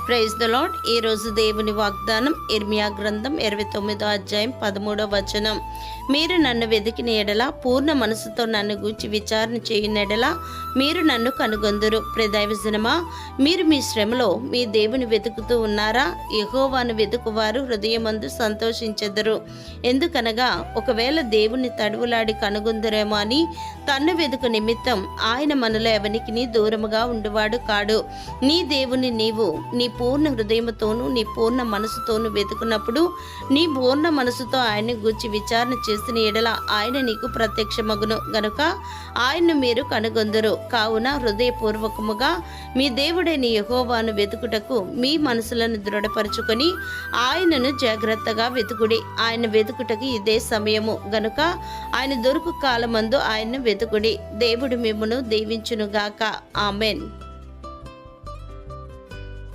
Praise the lord. ఈ రోజు దేవుని వాగ్దానం ఇర్మియా గ్రంథం 29వ అధ్యాయం 13వ వచనం. మీరు నన్ను వెతికిన ఎడల, పూర్ణ మనసుతో నన్ను గూర్చి విచారణ చేయని ఎడల మీరు నన్ను కనుగొందురు. దైవజనమా, మీరు మీ శ్రమలో మీ దేవుని వెతుకుతూ ఉన్నారా? యెహోవాను వెతుకువారు హృదయమందు సంతోషించెదరు. ఎందుకనగా ఒకవేళ దేవుని తడువులాడి కనుగొందురేమో అని తన్ను వెతుకు నిమిత్తం ఆయన మనలో ఎవనికి దూరముగా ఉండువాడు కాడు. నీ దేవుని నీవు నీ పూర్ణ హృదయముతోనూ నీ పూర్ణ మనసుతోనూ వెతుకున్నప్పుడు, నీ పూర్ణ మనసుతో ఆయన్ని గూర్చి విచారణ చేసిన ఎడల ఆయన నీకు ప్రత్యక్షమగును గనుక ఆయన్ను మీరు కనుగొందురు. కావున హృదయపూర్వకముగా మీ దేవుడైన యెహోవాను వెతుకుటకు మీ మనసులను దృఢపరచుకొని ఆయనను జాగ్రత్తగా వెతుకుడి. ఆయన వెతుకుటకు ఇదే సమయము గనుక ఆయన దొరుకు కాలమందు ఆయన్ను వెతుకుడి. దేవుడు మిమ్మును దీవించునుగాక. ఆమెన్.